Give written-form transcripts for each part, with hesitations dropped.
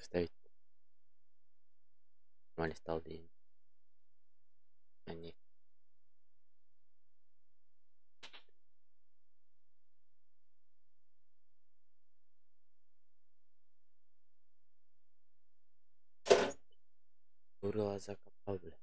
поставить. Нормально стал день. А нет. Урала закопал, бля.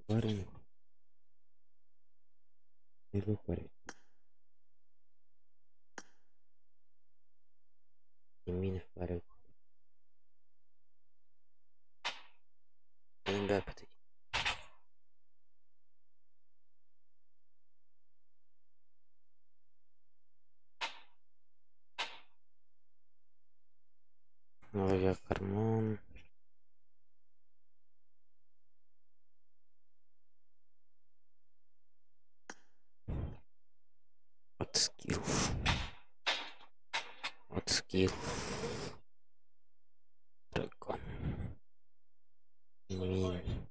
Варим. Или варим. Мины варят. Да, потом. Новый карман. От скилл. От скилл. Дракон. Мин.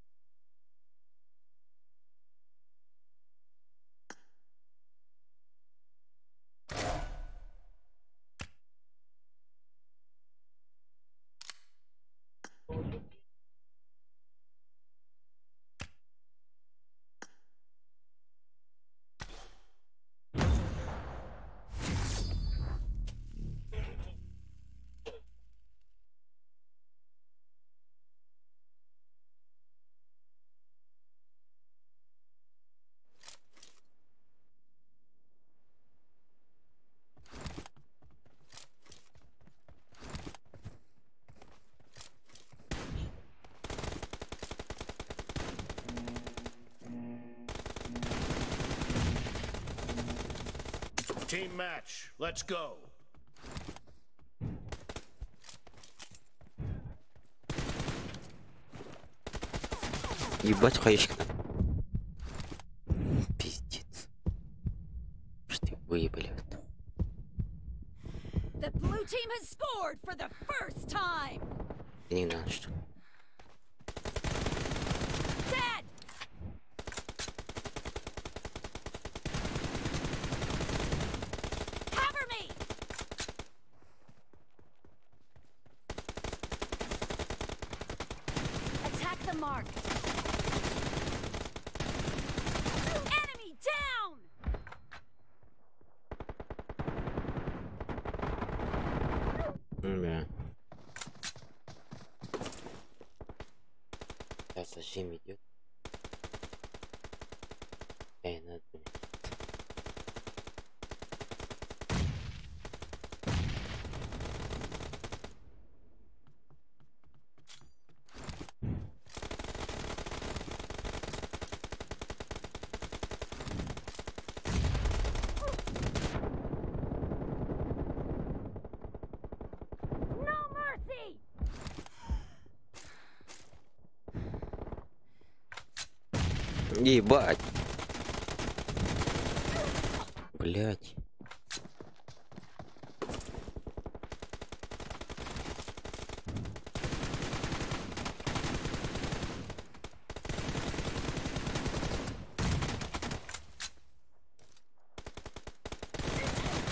Team match, let's go. Ебать, хаечка. Пиздец. Что ты выебали? The blue team has scored for the first time. Не надо, что. Dead. Cover me. Attack the mark. Enemy down. Бля. Сейчас зажим идет. Эй, надо. No mercy. Ебать. Блять.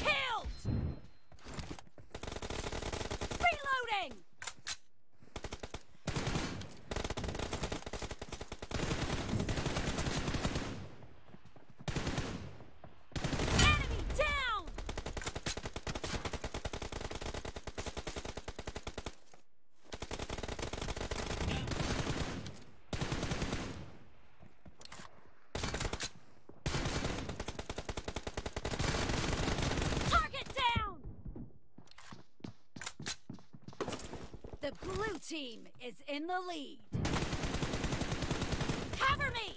Killed. Reloading. Enemy down. blue team is in the lead. Cover me!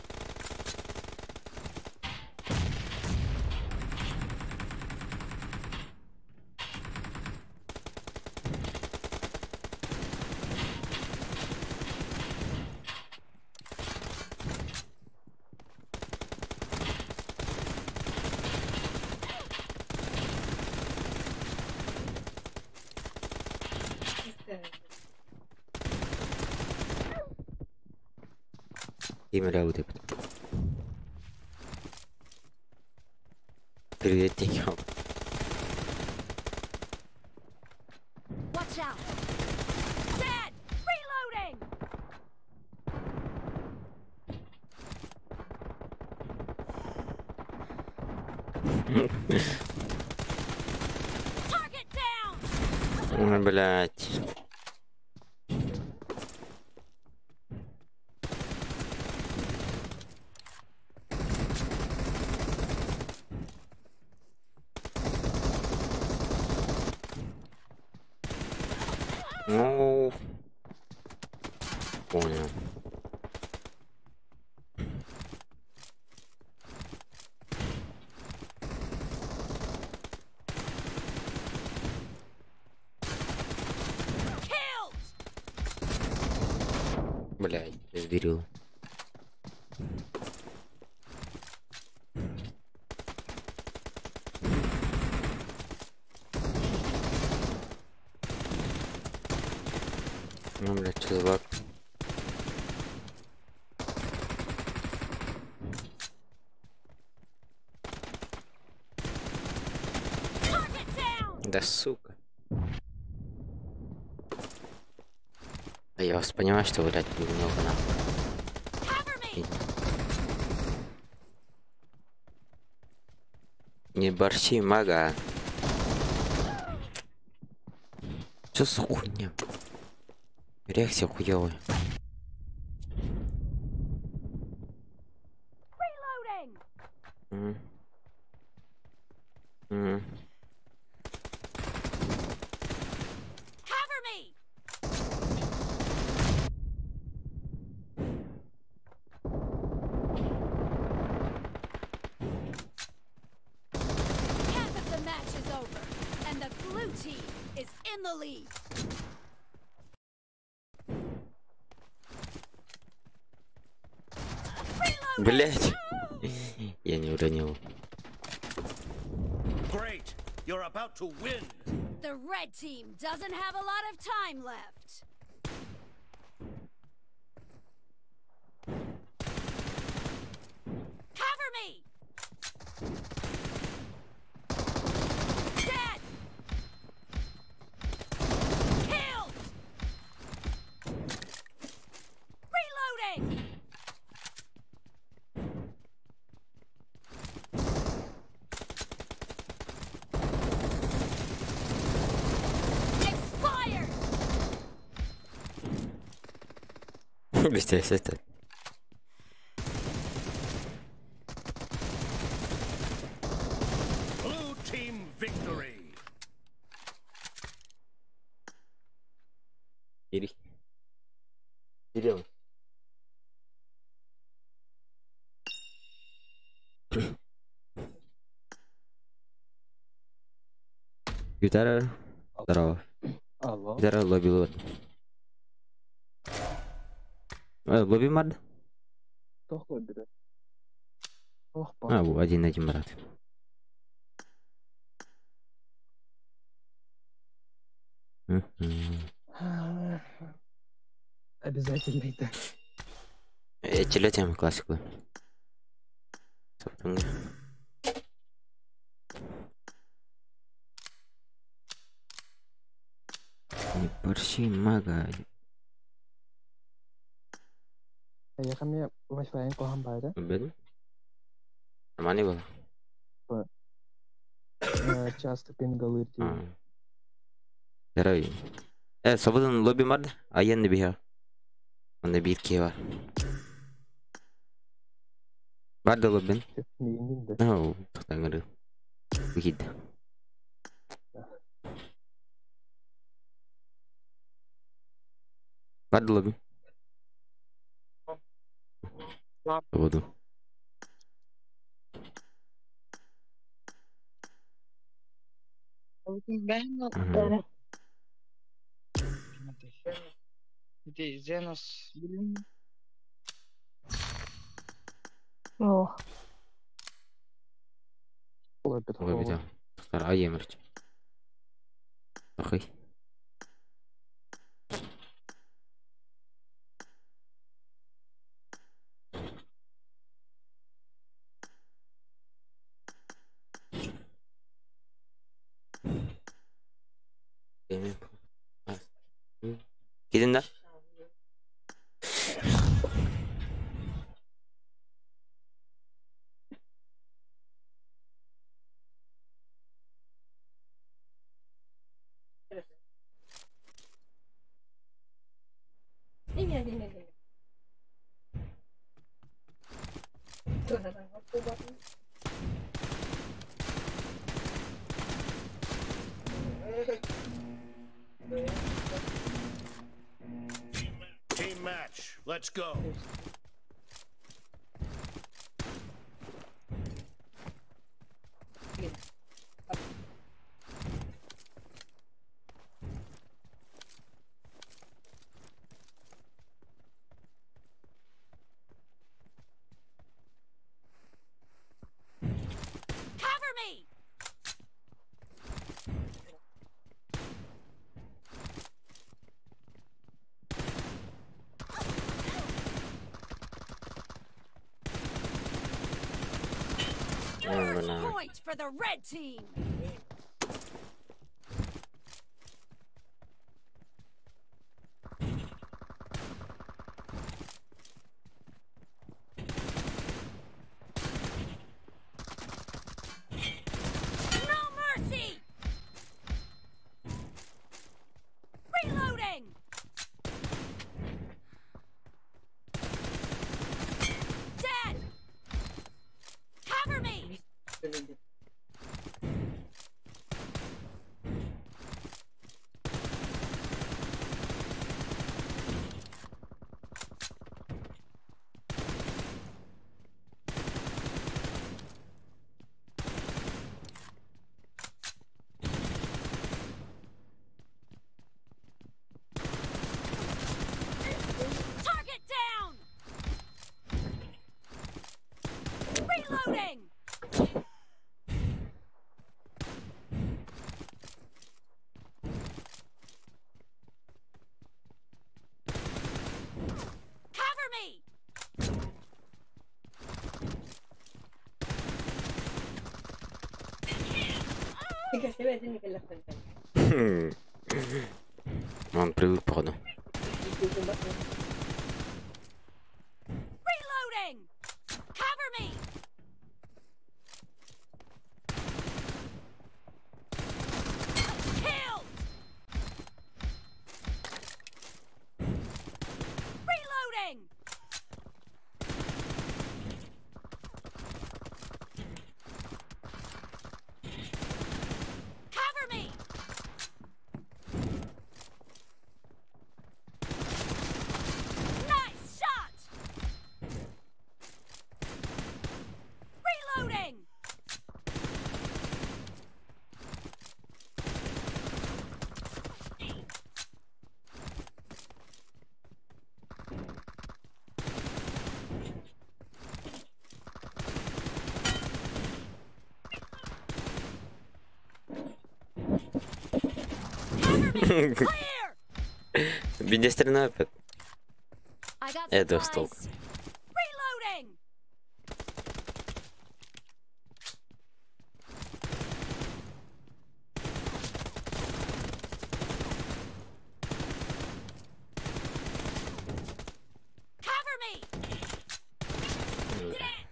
Имя вот это. Привет, Тиньян. Watch out! Dead! Reloading! Target down! Ой, блядь. Ну, понял. Killed! Блядь, сберил. Ну, блядь, чувак. Target down! Да сука. А я вас понимаю, что, блядь, немного нахуй. Cover me! Не борщи, мага. Что за хуйня? Реакция хуёвая. Reloading! Cover me! Half of the match is over, and the blue team is in the lead. Reloading! Блять. Я не уронил. Great. You're about to win. The red team doesn't have a lot of time left. Cover me! Dead! Killed! Reloading! Expired! Блестяще это. Blue team victory. Кирилл. Гитара. Здорово. Алло. Гитара лобби лот. Лобби мад? Кто хоббит? Ох, А, во, один брат. Обязательно это. Телетим классику. Собственно. Не борщи, мага. Я каме Wi-Fi को हम बाहर Бедно? Нормально было? часто пингалы Здорово. Свободен лобби мад? А я не бігав. Мене бітки var. Var da lobbin. миңнин да. Oh, таңыры. Вихид. Guarda o lobby. Tudo. Uhum. اوه والله اللوبي بتخوف. ده تختار أي مرج أخي. كده ده Team match. Let's go. Cover me! First point for the red team! No mercy! Reloading! Dead! Cover me! Target down! Reloading! Cover me! Non più podo. Reloading! Cover me! Killed! Reloading! Cover me! Nice shot! Reloading! Clear! Видя стрельной опыт. I got Это supplies. столк. Reloading! Cover me! Reloading!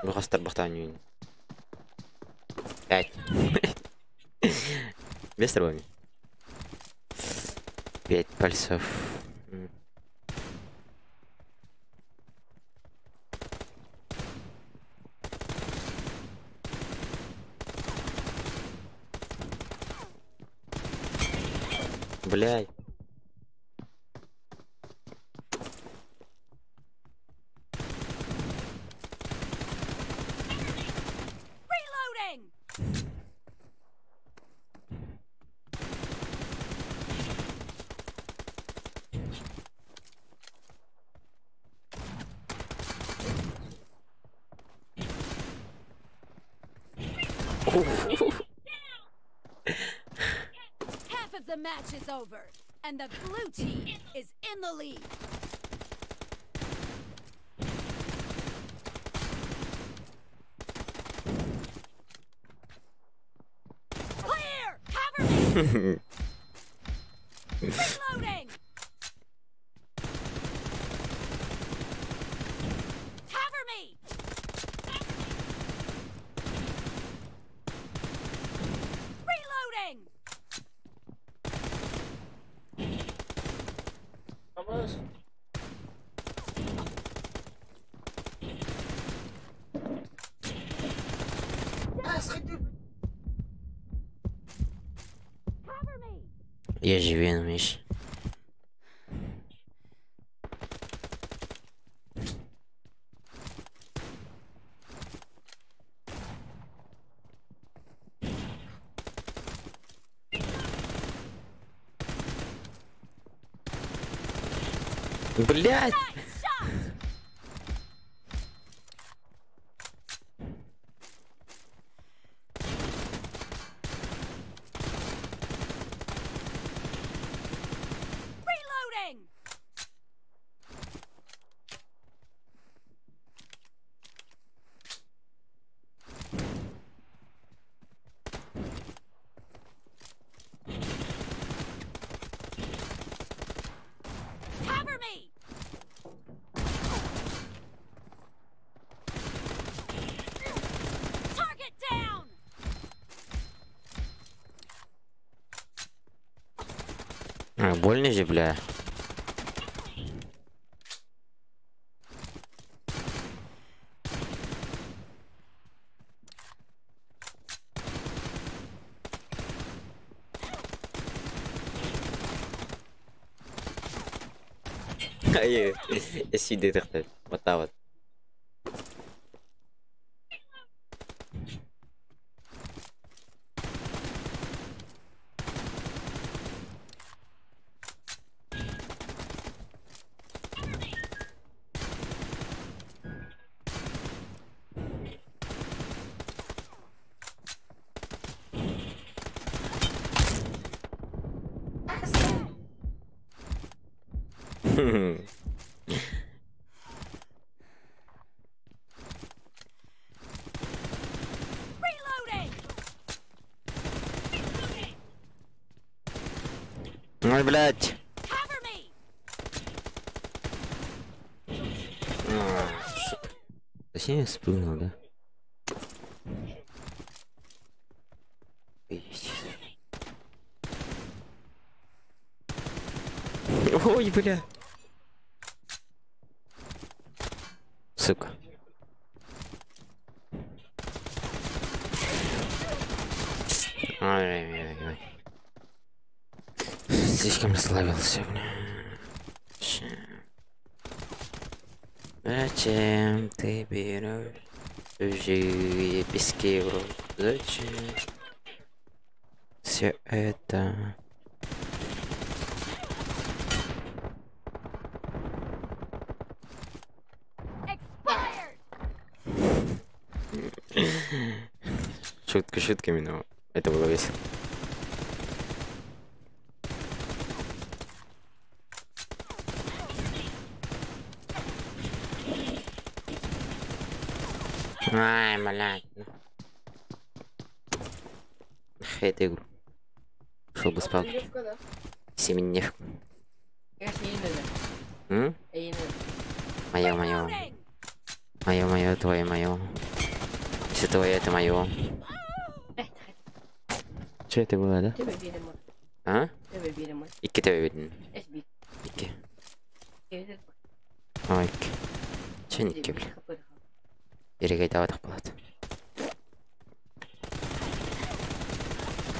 Бухастар бахтаню. 5. Без травами. 5 пальцев. Блядь. Reloading! Half of the match is over, and the blue team is in the lead. Clear! Cover me! Reloading! Cover me! Reloading! Cover me! Я живен, Миш. Блядь! Nice shot! Reloading! Cover me! Target down! Больно же, бля. Aïe, essaye d'être tête. What. Reloading! Ой, блядь. Cover me! Сука. Зачем я спрыгнул, да? Ой, бля. Сука. Ой. Слишком расслабился, бля. Зачем ты берешь чужие пески в рот? Зачем все это? Expired! Шутка шутками, но это было весело. Ай, блядь. Эту игру. Шел бы спал. Семенев. М? Мое, мое. Reloading! Мое, мое, твое, мое. Все твое, это мое. Что это было, да? А? Икки тебе видно. Икки. Ой, икки. Че не икки, бля? Берегай, давай так болады.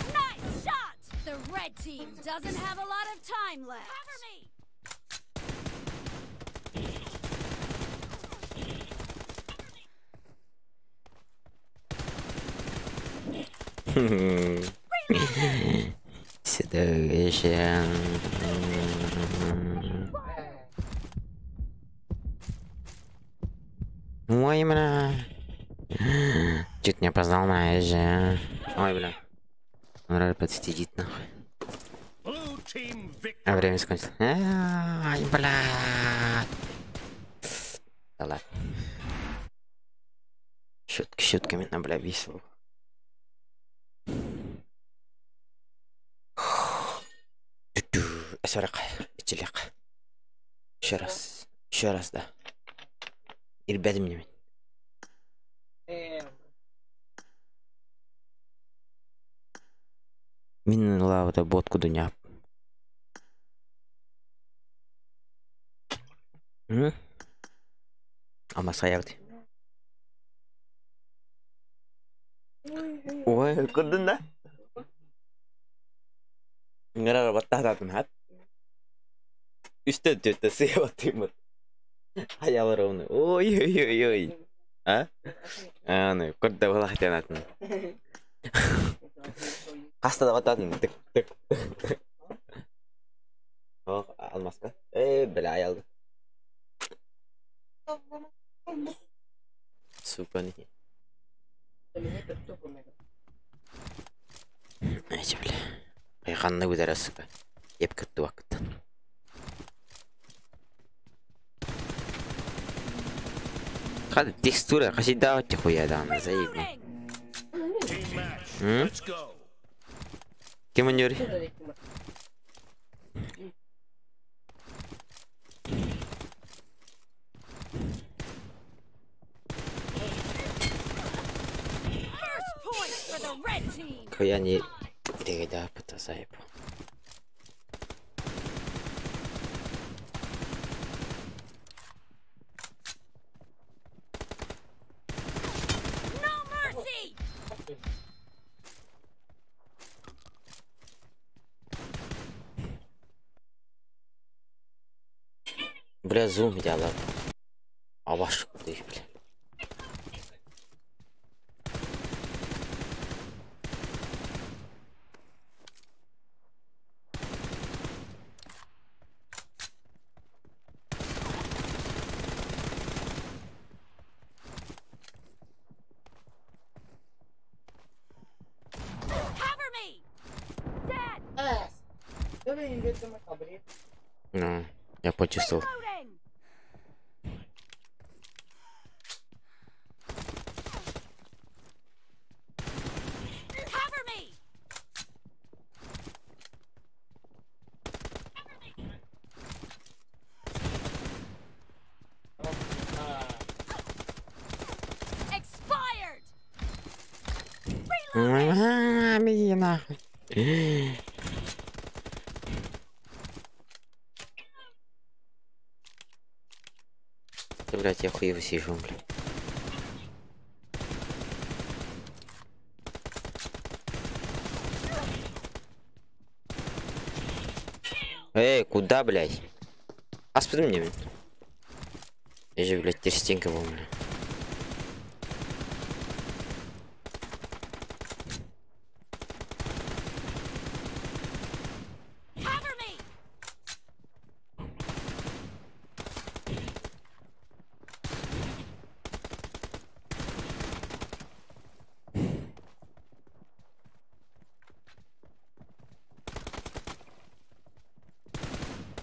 Nice shot! The red team doesn't have a lot of time left. Cover me! Situation. Ой, бля. Чуть не опоздал на же. Ой, бля. Он рад подсидит нахуй. Blue team victory. А время закончилось. Ай, бля. Да ладно. Щетки щетками на бля весело. Сорок. Ичелек. Еще раз. Еще раз, да. И ребята мне. Мин лавада ботку дуня. Ама саявды. Ой, көрдің да? Нgara баттататын хат. Üstte tötte sevatayım. Hayalar onu. Ой, ой, ой, ой. А? Ну, көрді болақ тенатын. Қастада баттатын. Тік, тік. Алмасқа. Бля, аялды. Сука, не. Айча, бля. Қайқанны көтере сука. Еп күтті уақыт. Қады текстура қашида өтте қояды ана заебно. Team match. Let's go. Кем он жөре? First point for the red team! Коя не регада пыта заебо. No mercy! Бля, зум делал. А ваш ты, бля. Cover me! Dead! Ну, я почувствовал. Reloading! Cover me! Expired! Беги нахуй. Да, блядь, я хуево сижу, блядь. Куда, блядь? А спри мне, блядь. Я же, блядь, терстенька был, блядь. Cover me!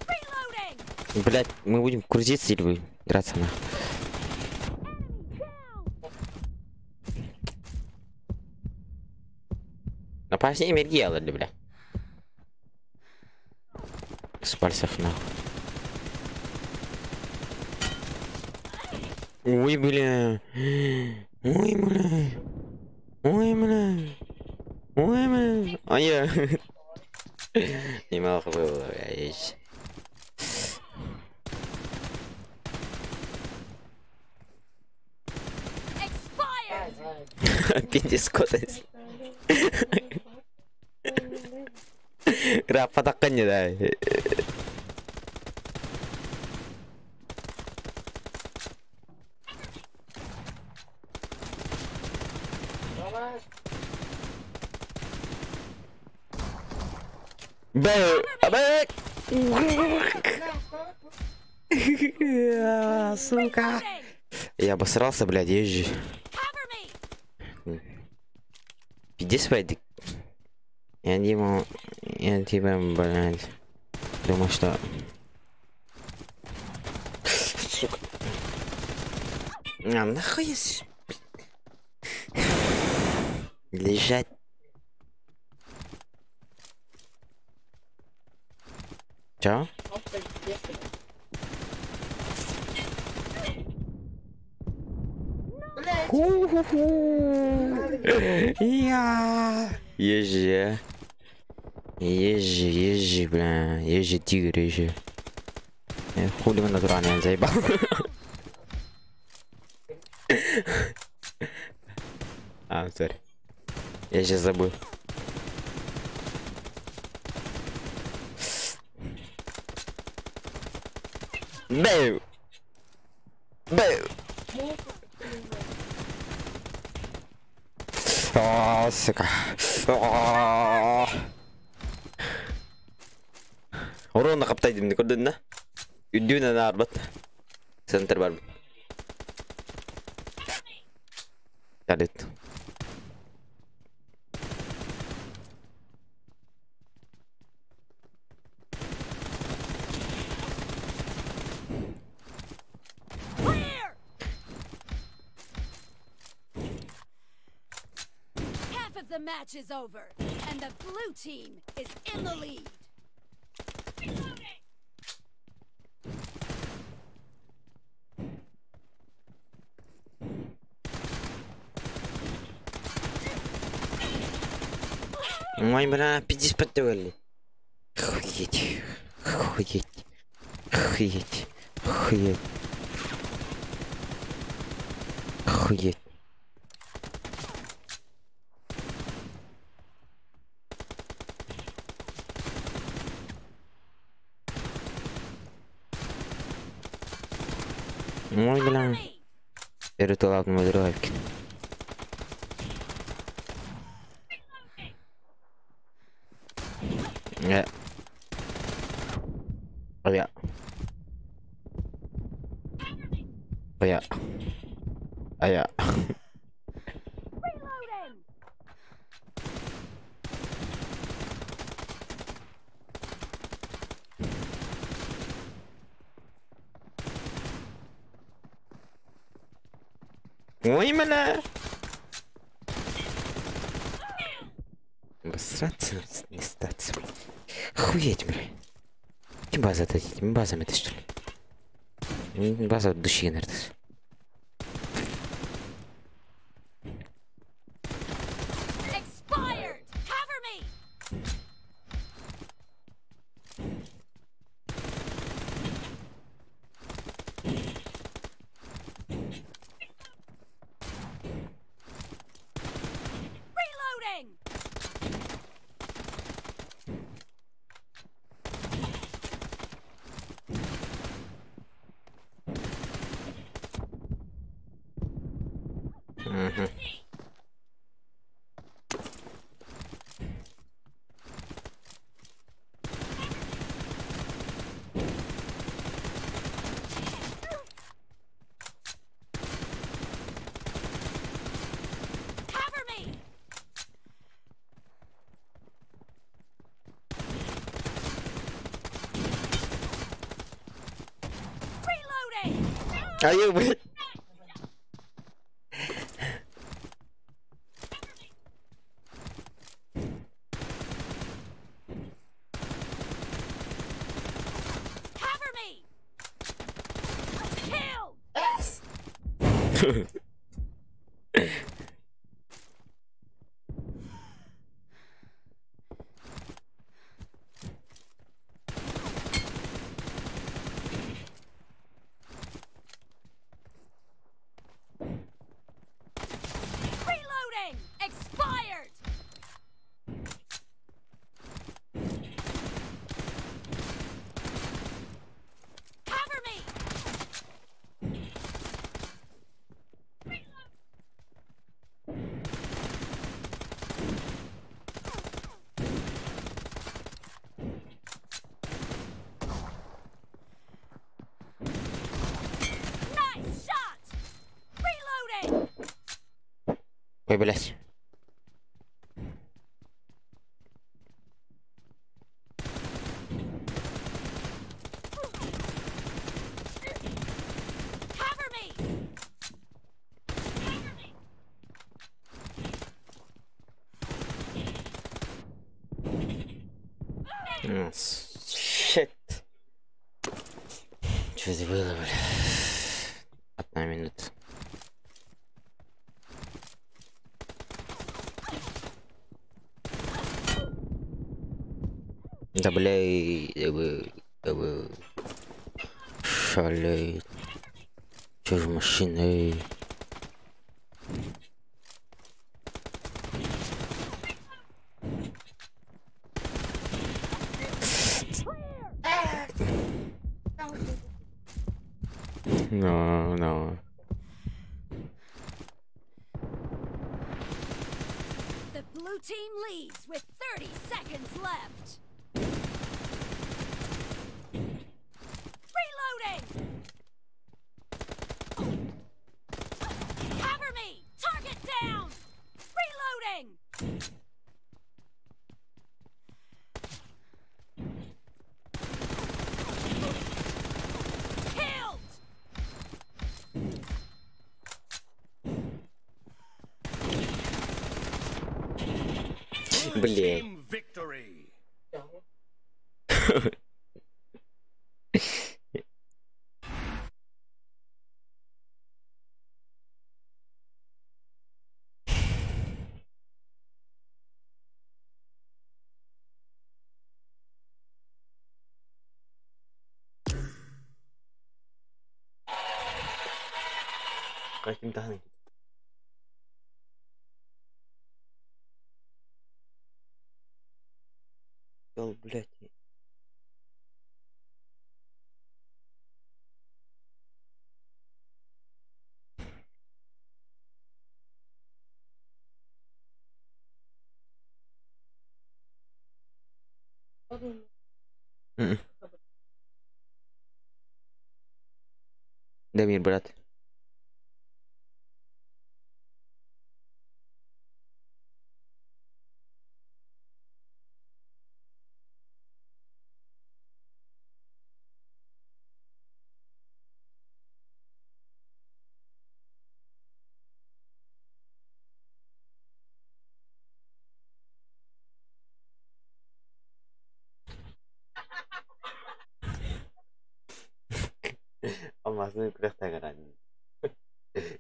Reloading! Блядь, мы будем крутиться или будем драться на? На пасне мергела, бля. С пальцев нахуй. Ой, бля. Ой, бля. Ой, бля. Ой, бля. А я... Неплохо было, блядь. Expired! Пиндискотность. Kenapa tekannya dah? Baik, baik. Сука. Я обосрался, блядь, езжи. Cover me! Иди спать. Я типа, блядь, думаю, что... Сука. А, нахуй я... Лежать. Чё? Я... Езжи. Езжи, бля. Езжи, тигр, езжи. Хули вы натурально заебал. А, сори. Я сейчас забыл. Бэу! Бэу! О, сука. Урон каптайдым не көрдүн да? Үдүнөн арбат. Центр бар. Кадет. Clear! Half of the match is over, and the blue team is in the lead. Ой, бля, 50 ли? Охуеть. Охуеть. Охуеть. Охуеть. Охуеть. Ой, бля. Перетулак на модеровке. Yeah. Oh yeah. Oh yeah. Oh yeah. Reloading! Ой, бля. Обосраться, не статься, блядь. Охуеть, блядь. Какие базы это? Этими базами ты что ли? База души, наверное. Expired! Cover me! Reloading! Cover me! Reloading! А я, блядь. Cover me! Kill! Reloading! Expired! Cover me! Nice shot! Reloading! Ой, блядь. Cover me! Щит. Что это было, бля? 1 минута. Да, бля, шалей. Чё же машины? No. The blue team leads with 30 seconds left. Reloading! Cover me! Target down! Reloading! Killed! Blue Блин. team victory. Каким тахнет? Блять. Дамир, брат. Алмазный күрәктәгән.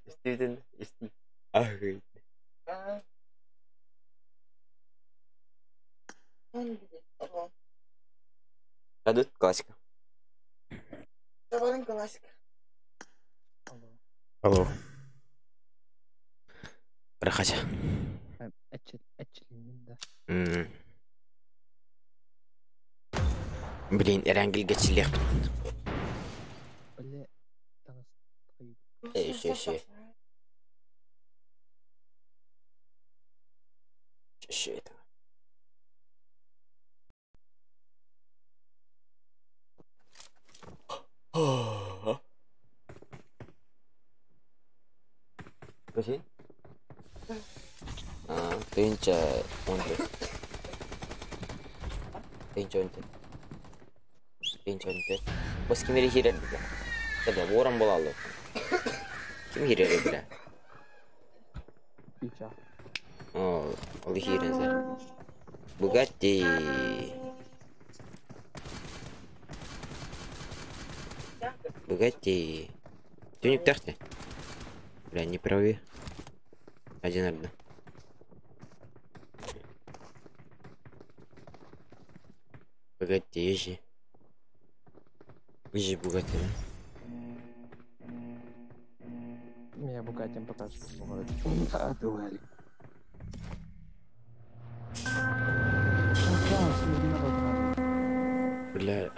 Истеден, исти. Ахый. Кадет классика. Товарен классика. Алло. Проходи. Etçiliğinde. Блин, Эрангель гачилек. Böyle tanış. Şey. Что это? Какой? Тынча онды. Тынча онды. Бос ким хирер бля. Тада ворон болалы. Ким хирер бля? Пича. О, ол хирензе. Бугатти. Бугатти. Тюник тахты. Бля, не прави. 1-1. Погоди, езжи. Езжи, Бугатти, да? Меня Букатин пока что сможет. А, дуэль. Бля,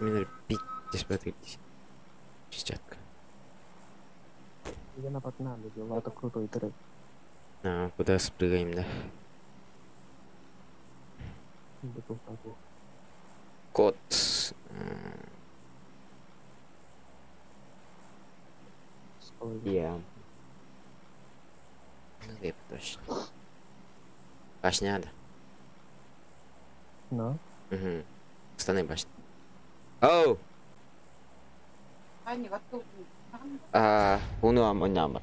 мне пить здесь подойти. Чистятка. Я на погнали, дела, это крутой трек. А, куда спрыгаем, да? Кот. Я. Ну, веп точно. Башня, да? No? Угу. Станы башня. Оу! Уну амонямар.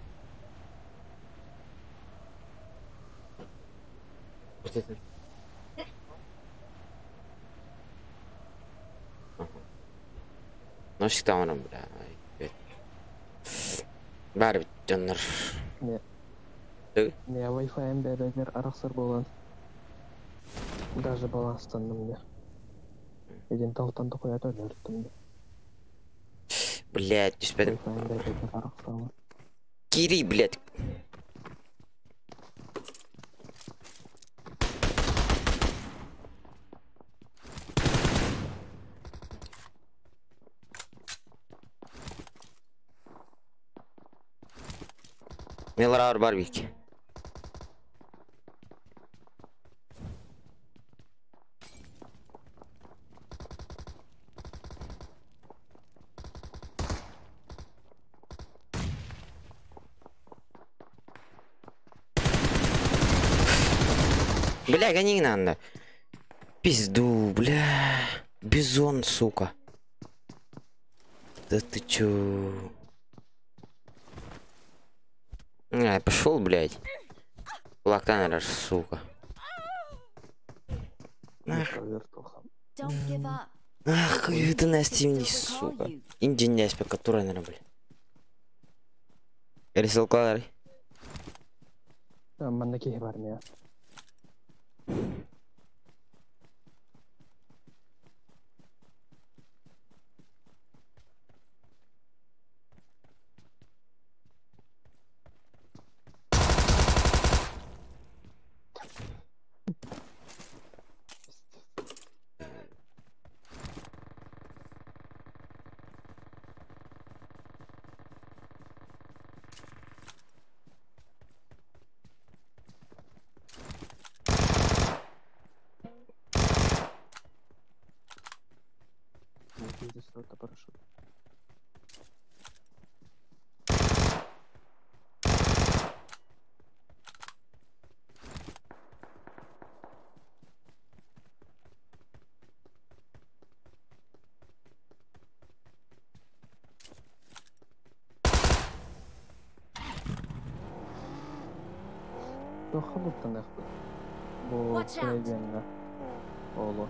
Носик тамарам, бля. Бәрі жаннар. Не. Ты? Не, Wi-Fi бәрәгер арақсыр болған. Даже баланстандым да. Еден тауттанды қояды өлірттім да. Блядь, түспедім. Wi-Fi бәрәгер арақсырға. Кири, блядь. Мелрауэр барбики. Бля, гони не надо. Пизду, бля. Бизон, сука. Да ты чё? Пошел, блядь. Лаканер, сука. Don't give up. Ах, это Настя вниз, сука. Инди няспа, которая, наверное, блядь. Эрисел Кларри. Маннаки бармия. Здесь что-то парашют. Что халуп-то нахуй? Бо Watch out. пройденно. Оло.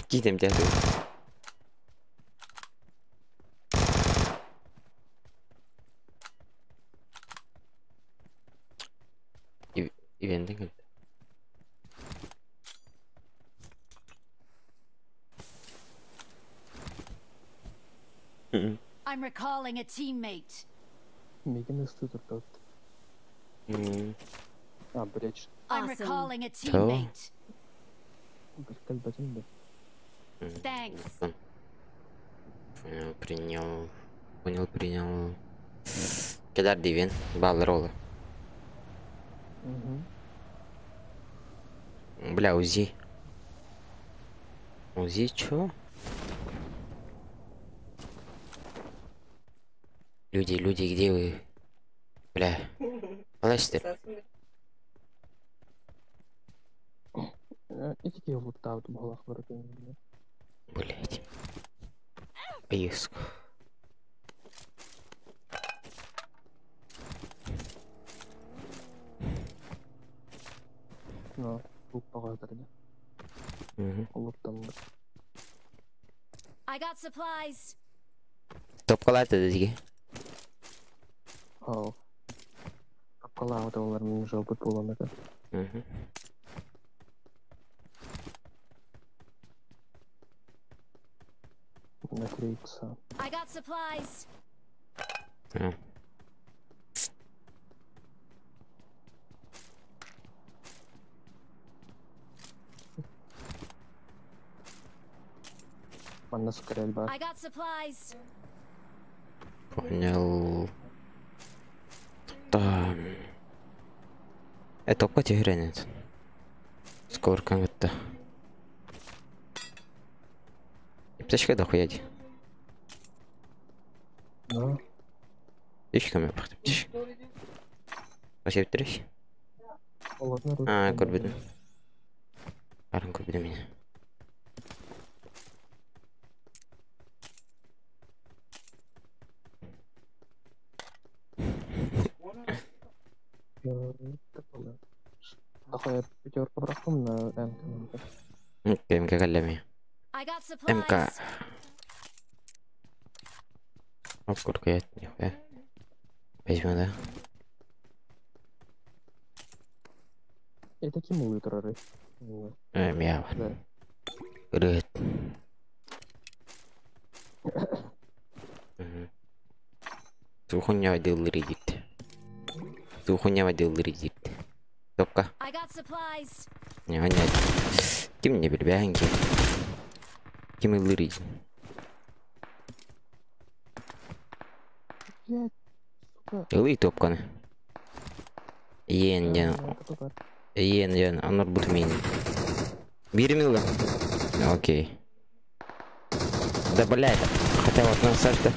Gidem gel. İvendin. I'm recalling a teammate. Мигин ыстытыр тот. А, блядь. I'm recalling a teammate. Бір кәлбәтін бе. Thanks. Понял, принял. Кедар дивен, баллар олы. Бля, УЗИ. УЗИ, чё? Люди, где вы? Бля. Алайстер. Итики луттаут болах бар экен. Блять. Поиск. Но луттага берди. Луттан. I got supplies. Топ калады дизге. Ау. Капкалаут олар мен жолбут болгон экен. Накрыться. I got supplies. Манна скорель бар. I got supplies. Понял. Там. Это опа тигренец. Скоро как-то. Птичка дохуяди. Ну, Птичка мне пахнет. Птичка. Спасибо, трещ. оларны А, көрбедім. Барын көрбеді мені. Дохуя пятерку брахом на МК. МК кәлләме. I got supplies. МК. Оп, көркәйет. Возьму, да? Это ким улы тұрары? Мяу. Да. Рыт. Сухуня водил редит. Сухуня водил редит. Топка. I got supplies. Не, нет. Ким не бельбянки. Ким и лырит. Блядь, сука. Илый топканы. Ен. Анор бутмин. Бирмилга. Окей. Да, блядь. Хотя вот на сашка.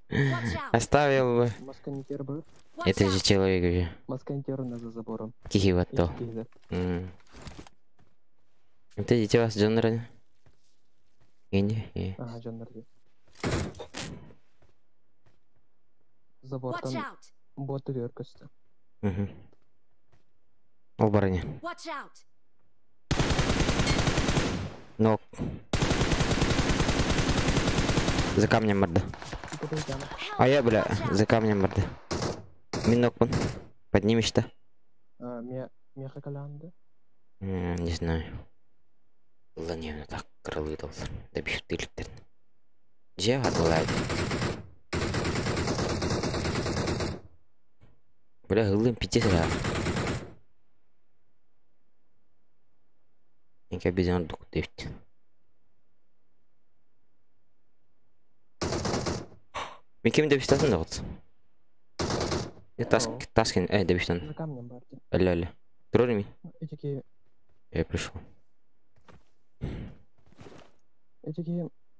Watch out. Оставил бы. Масканитер был. Watch Это же out. человек уже. Масканитер на за забором. Кихивато. Итики, Это дитя вас жанры. Не. Ага, жанрды. Watch Забортан out. боты веркости. Ол барыне. Watch out. Нок. За камнем морда. А я, бля, за камнем морда. Минок он. Поднимешь-то? Меха калянды. Не знаю. Ланевно так крылы должен. Добив тыльтер. Джева бывает. Бля, гылым 50. Инке обезьян дух дефти. Мен кем дебистасын да болсын. Таскин, дебистан. За камнем барди. Алло. Тролли ми? Этики Я пришел.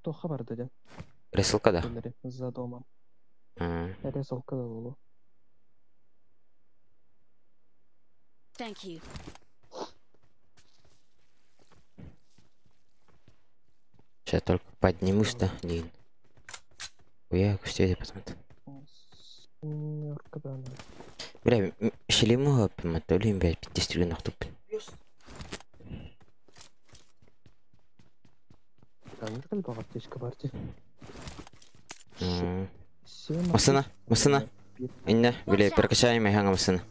тоха барды ден. Ресылка да. За домом. Ресылка да болу. Thank you. Сейчас только поднимусь, да, Лин. Я кустею посмотрю. Семерка да. Бля, шелему помотали, блядь, 50 линах тупин. Камеркал бағат тешкі барди. Масына. Инна, бля, перекачаем и ханга масына.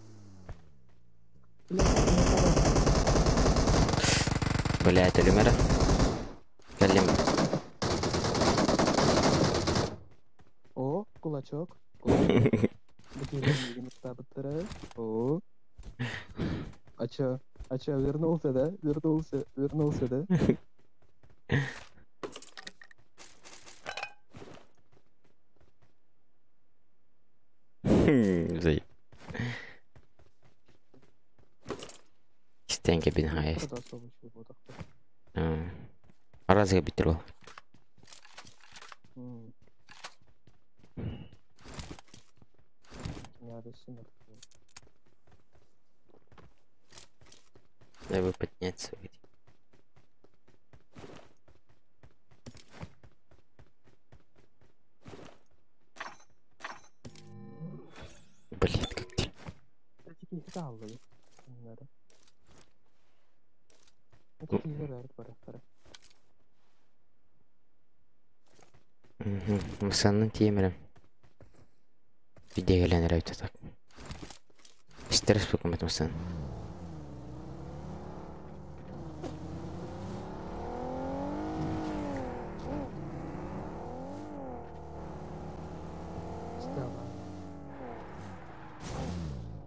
Бля, это лимера. Калим. О, кулачок. Бутылка табыттыры. О. Ача, вернулся, да? Вернулся, да? Зай. Стенки бин хайст. Аразга битеро. радости мертвый. Дай бы подняться. Блин, как ты. Такие хиталлы. Надо. Такие заряд пора. Мısанın темірі. Видеоглянер өте так. Стерс покумет мысан. Стала.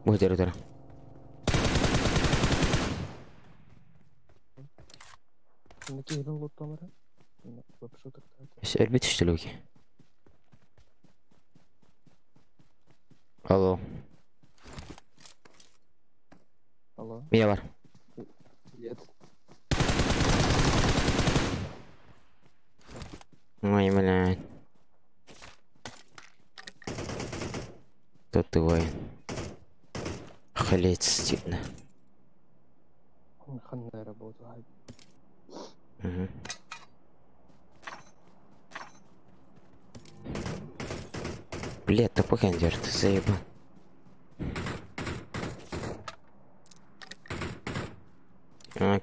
Будет рудер. Такие лут томара. Вообще так. Әлбет штілуге. Алло. Алло. Мия бар. Нет. Ой, блядь. Кто ты воин? Халец стильно. Ханная работа. Угу. Блядь, топокендер, ты заебал.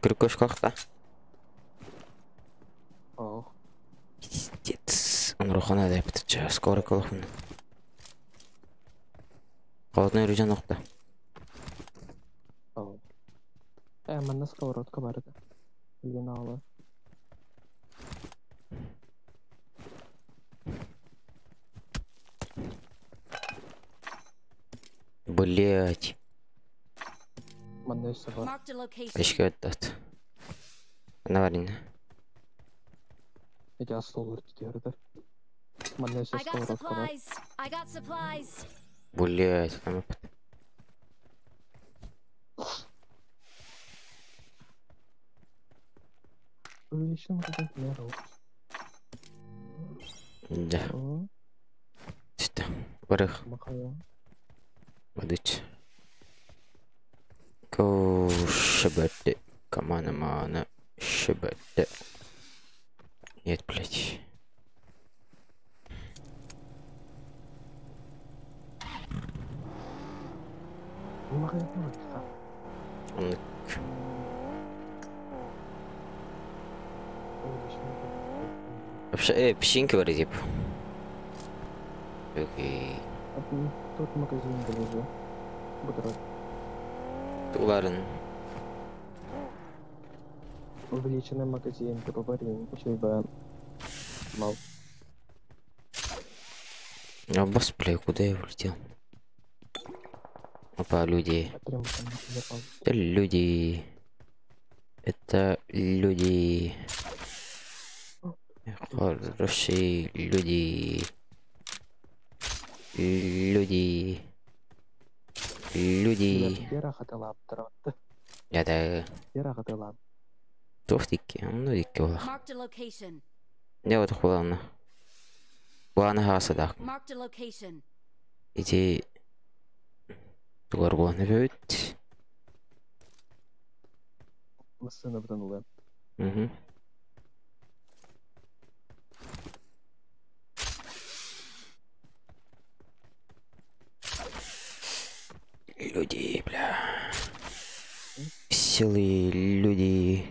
Крюкош как-то. Ох. Пиздец. Он рухана да птича. Скоро колохун. Холодный рюкзак нокта. Ох. Мен на сковородка барды. Ленала. Блять. Мандай собор. Marked a location. Эшке өттат. Наварин. Эти асолыр титердер. Мандай I got сковородка бар. supplies. I got supplies. Блять. Увеличен как меру. Да. О, Что? Барых. махая. Водить. Go шибать. Команда мана. Шибать. Нет, блять. Махая махая. Он вообще, песчинки вроде. Окей. Тот магазин был уже. Бутерброд. Уларын. Увеличенный магазин, ты поборим. Учеба. Мал. А босс, бля, куда я улетел? Опа, люди. Прям там запал. Это люди. Это люди. Хорошие люди. Люди. Люди. Бера хаталап тарат. Я да Бера хаталап. тофтики, ну и кёла. Marked a location. Я вот хуана. Буана хасада. Marked a location. Иди. Тугар бит. Масына бутанула. Угу. Люди, бля. Веселые люди.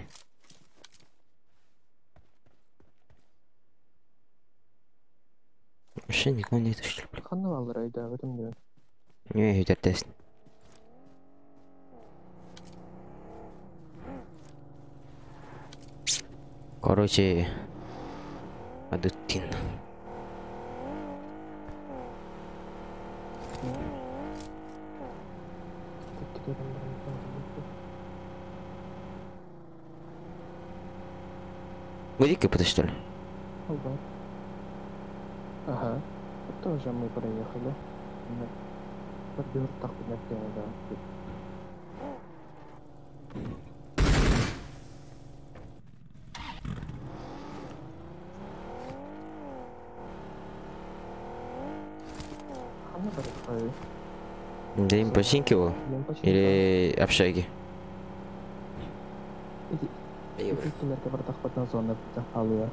Вообще никого нет, что ли? Ханна алрай да в этом мире. Не, это тест. Короче, Адутин. Будь-ка подожди, что ли? Ага. Ага. Тоже мы проехали. Подбер так на тему, да. Ханна барахай. Да им починки был? Мен почему? Или общаги? Итикилерге бір тақпаттан sonra bizden kalıyor.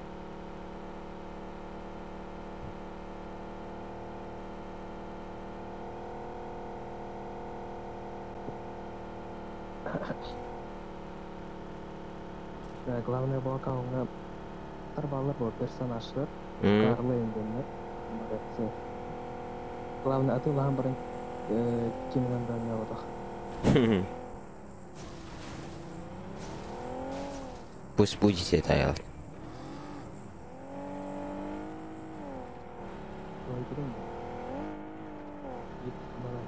Главное блока онга тарбалар бар персонажлар. Карлы ингенler. Главное атылған бірін кимнен да не отақ. Пусть будете это делать. Ой, білем бе? Екі бала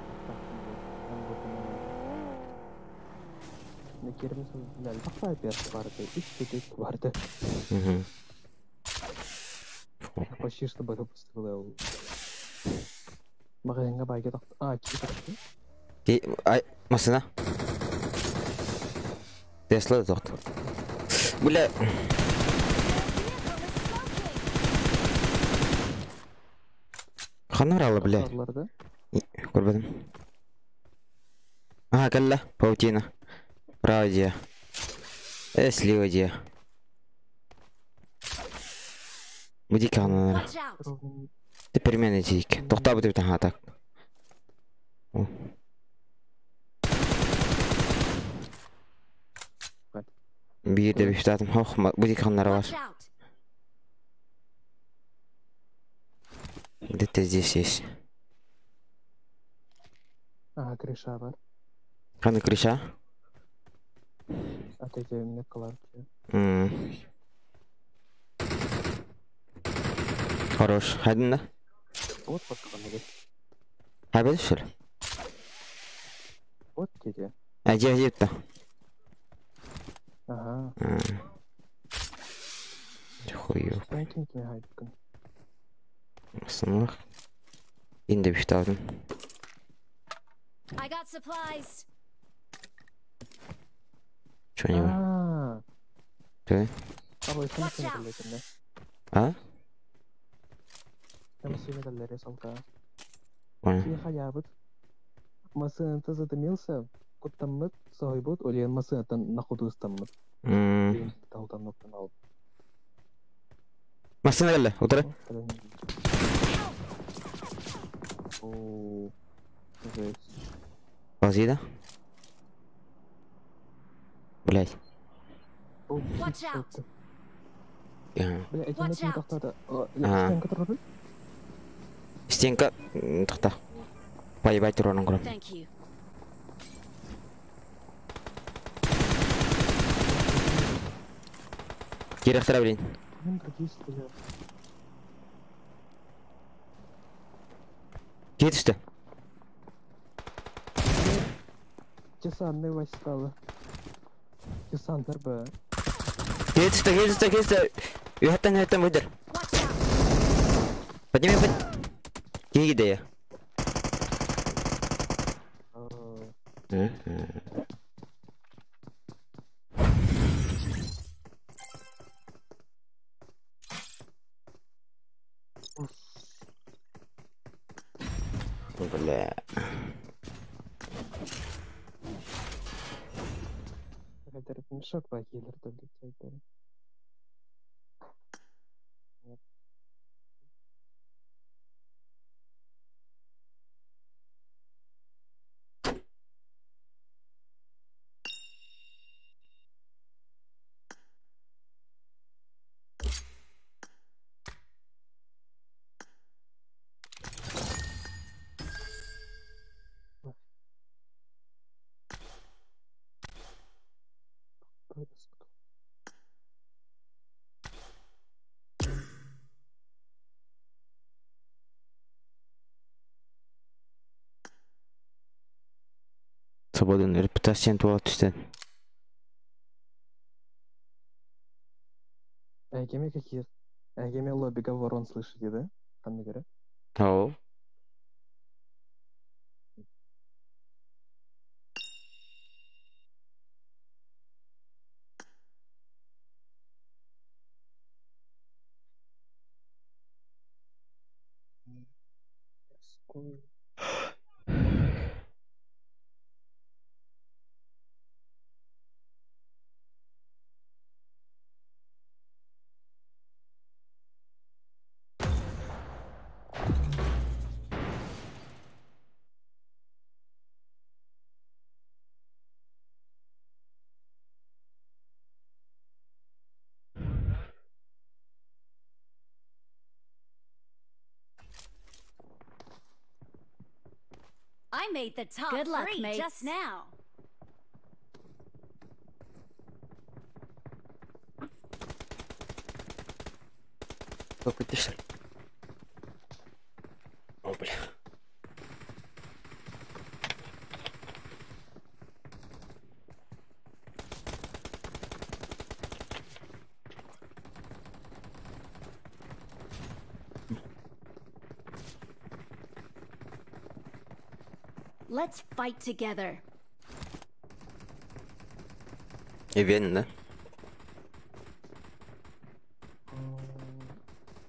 Ne kerimsin bilal bakay bir vardı. İşte tek vardı. Почти что бы построил. Магазинга байга так. Кип. Ай, машина. Тесла тут. Бля. Ханаралы, бля. Көрбедім. Ага, кәллә, паутина. Право где? Слева где? Буди канал. Ты перемены тик. Тохта буде бітен ха так. Bir de bir ştatım. Hoş, budi kanalları var. Где-то здесь есть. Ага, крыша var. Қаны крыша? Атекемне каларчы. Хорош. Хайдың да? Вот подқаны. Хайбеді шыр? Вот кеде. Әже әжепті. Ага. Хуйо. Sen kimkine haydıkın? Сынлық. Енді бір ştatım. I got supplies. Чё не var? Что? Abi sen seni kalletinde. А? Sen seni kalleri salka. Понял. Ki hayabıt. Masın tazı demilse kuttamıt sahibut olayan masın nakudu istamıt. Daldan noktan al. Машина geldi. Otur. Oo. Жесть. Ползи, да? Блять. Watch out. Бля, эти Watch не out. тахтада. Ага. Стенка тұрды? Стенка. Тоқта. Поебать тұрғанын құрам. Thank you. Керек тұра білейін. Мен другие стреляют. Кет түсті. Десантный войскалы. Десанттар ба. Кет түсті. Үйаттан өйдір. Watch out. Подними, Кеге де я. Бля. Какая-то мешок по хилер долетает. Свободный репутация туалет түсті. Әйгеме какие? Әйгеме лоббига ворон слышите, да? Қандай көрі? Ау. I made the top Good luck, three mates. just now. Какой-то что ли? О, бля. Let's fight together. Ивен, да?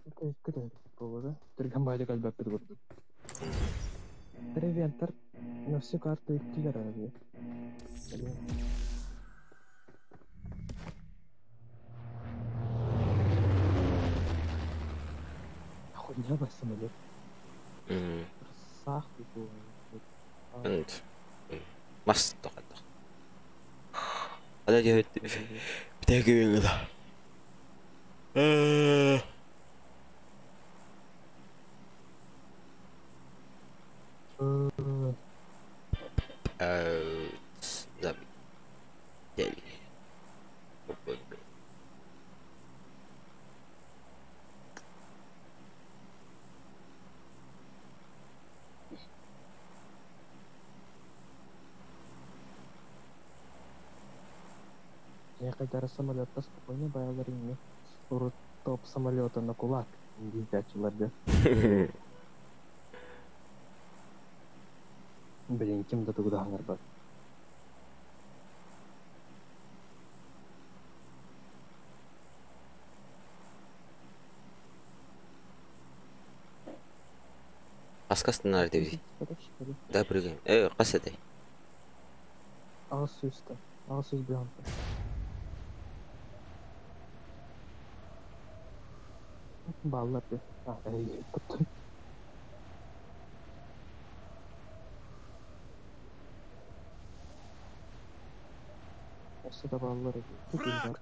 Это керек болады. Тиргенбайды калбап көрдүк. Тревентер на всю карту иттилер abi. Хуйня ба самолет. Сах bu. انت مصر تقدر هذا جهد بتاعي كذا زبي جالي Я когда самолета спокойно баялар инде. Урут топ самолета на кулак. Индичилерде. Блин, кимде тугдагыңар бар. Аскастын nerede bizi? Хорошо. Да, прыгаем. Қасадай. Ağız süsü. Ağız süs bir anda. Ballar bir. İyi. Tuttum. Aslında ballar iyi. Tuttum var.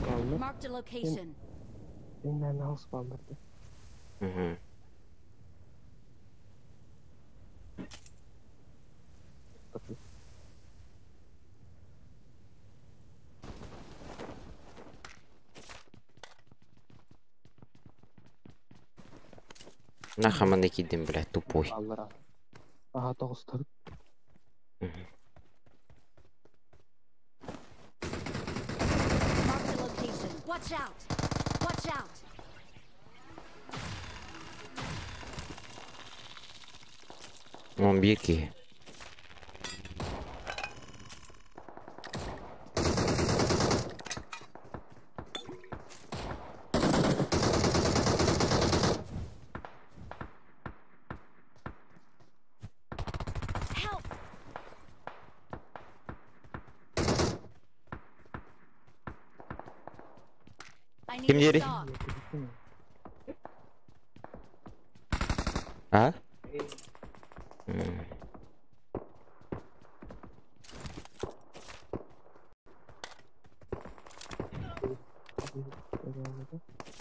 Ballar. Marked a location. Benim house ballardı. Угу. Tabii. Нахуй мы накидим, блядь, тупой. Ballara. Aha toğustur. Marked a location. Watch out. Watch out. Он беги. Help. I need Kim a yeri? stock. А?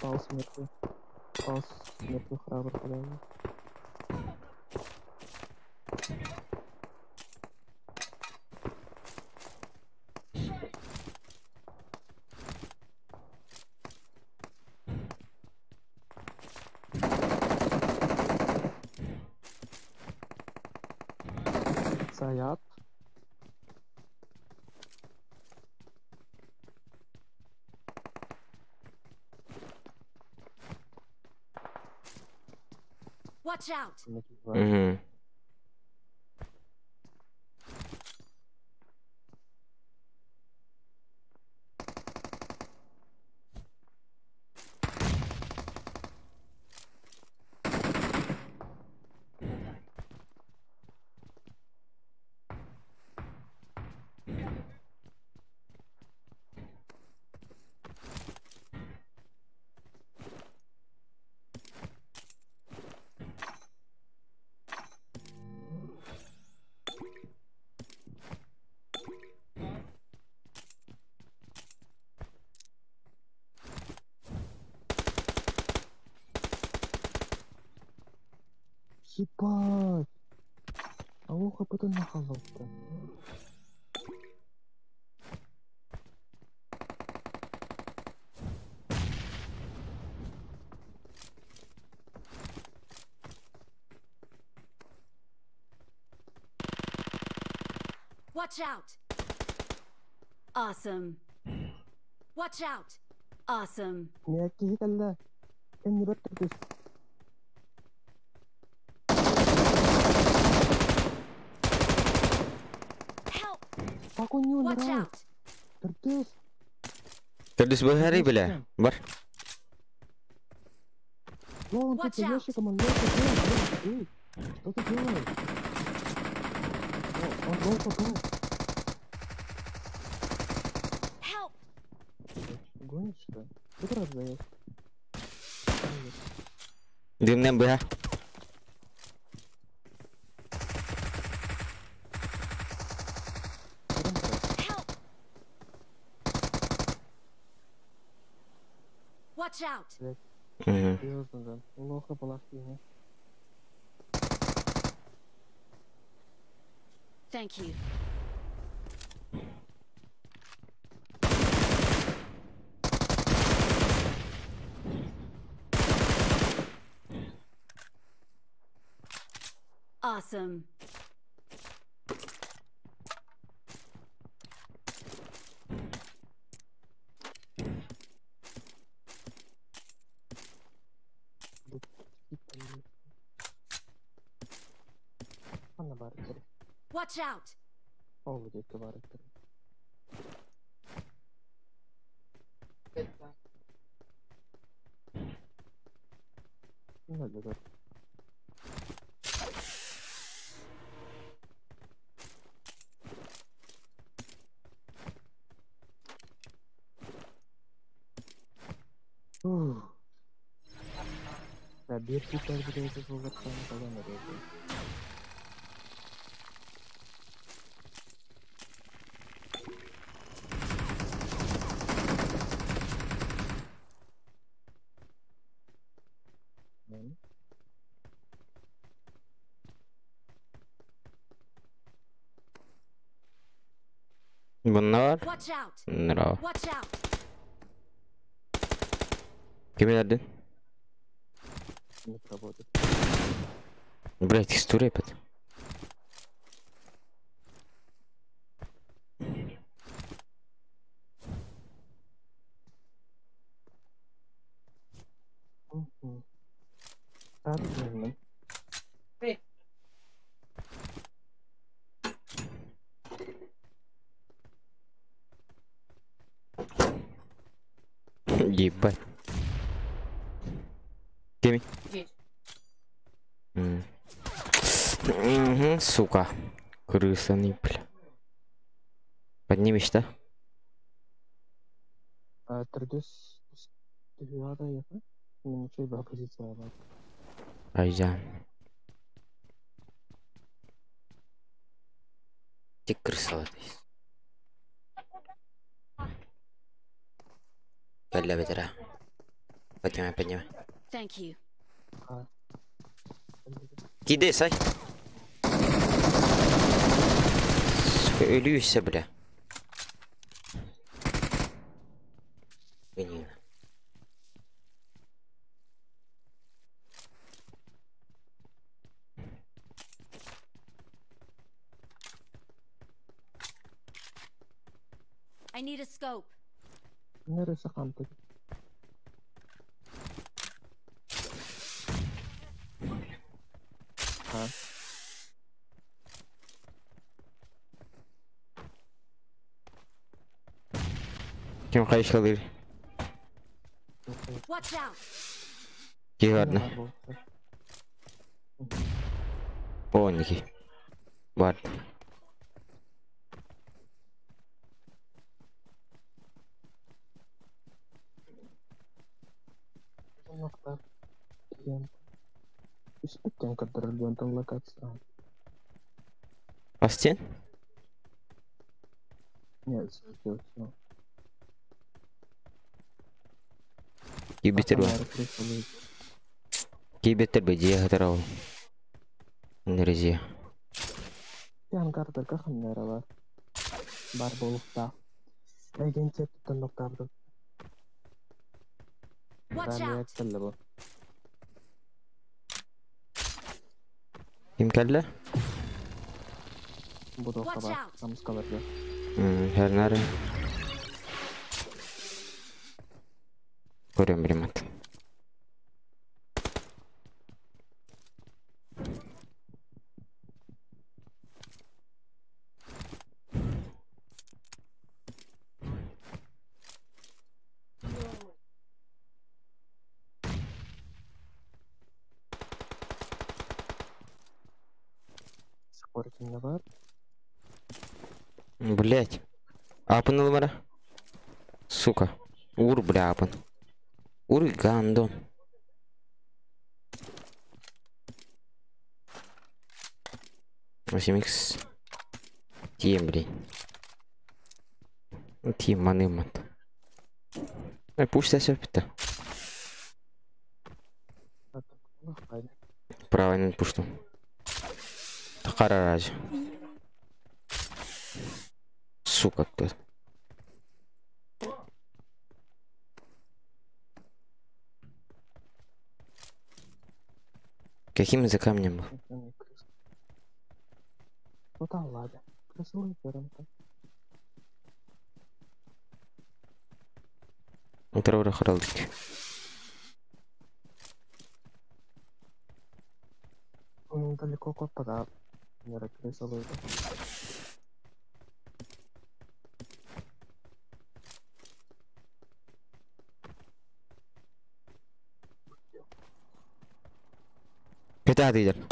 Паус мертвый. Паус мертвый храбр подавил. Саят. Watch out. Угу. Ебать! А у хп-то нахавал-то. Watch out! Awesome. Watch out! Awesome. Мияки калла. Эн не баттырдыс. Help! Пакун не Watch умирал. out! Тырдыс. Тырдыс бахари беле. Бар. Вон тут Watch за out. ящиком, он лёг. Эй, что ты делаешь? О, он лёг попал. Help! Гонишь, что ли? Тут раз заезд. Дымнем быха. Help! Watch out! Серьезно, да. Плохо положение. Thank you. Awesome. Ana barıkları. Watch out! Olacak barıkları. Ne olacak? Ya bir süper bir de olarak falan arıyor. Bunlar. Watch out! Nero. Watch out! Kimi verdin? Не работает. Блять, текстура опять. Правильно. Ебать. Кеми? Сука. Крыса не, бля. Поднимешь, да? Тردес dünyada yapar. Bunun şey bir pozisyon var. Айжан. Тик крыса. Калля бедра. Поднимай. Thank you. Кидай, сай. Сука, ölüyse бля. Блин. I need a scope. Neresi kampı? Ha. Kim kayış alır? Watch out! Ki var ne? O 12. Var. Nokta. Испытаем, который ребенок локация. Астен? Нет, все. Ki bitir bak. Ki bitir be diye hatar ol. Нерезе. Ангарда каханнара бар. Бар болукта. Эгенче туттандыктарды. Watch Рами out! айтылды бу. Kim geldi? Бу дока Watch бар. out. Намыска берди. Her nere? Görüyorum bir mat. Спортинде бар. Блять. Апын numara. Сука. Ур, бля, апын. Ур, гандон. Восемь икс. Тем, блин. Тем, манымат. Пусть все пита. Хайди. Правильно не пушту. Такара рази. Сука, кто? Каким за камнем был? Вот аллади. Красивый перемка. Утро хоралдык. Он далеко копада. Нера красивый. Kötü hadi gidelim.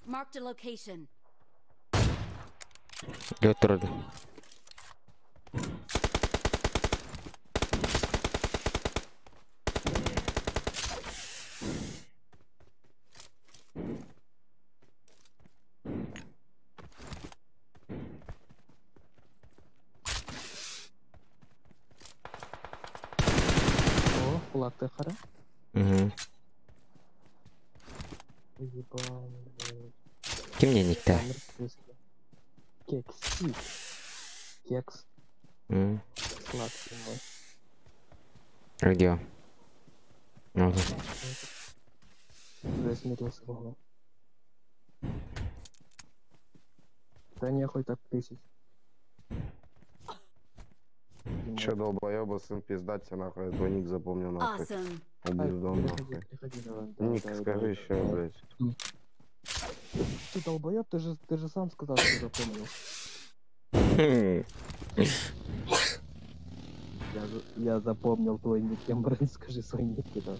Marked a location. Götürdü. О, кулакты кара. Угу. Ебан. Kim yenikte? Кекси. Кекс. Сладкий мой. Где? Ну, Засмирился голову. Да не хоть так тысяч. Че, долбоёба, сын, пиздать тебе нахуй, я твой ник запомнил нахуй. Awesome. Ублюдон нахуй. Приходи, давай. Да, Ник да, скажи да, еще, да. блядь. Ты долбоёб, ты же сам сказал, что запомнил. Я запомнил твой ник, Кембрен, скажи свой ник, да.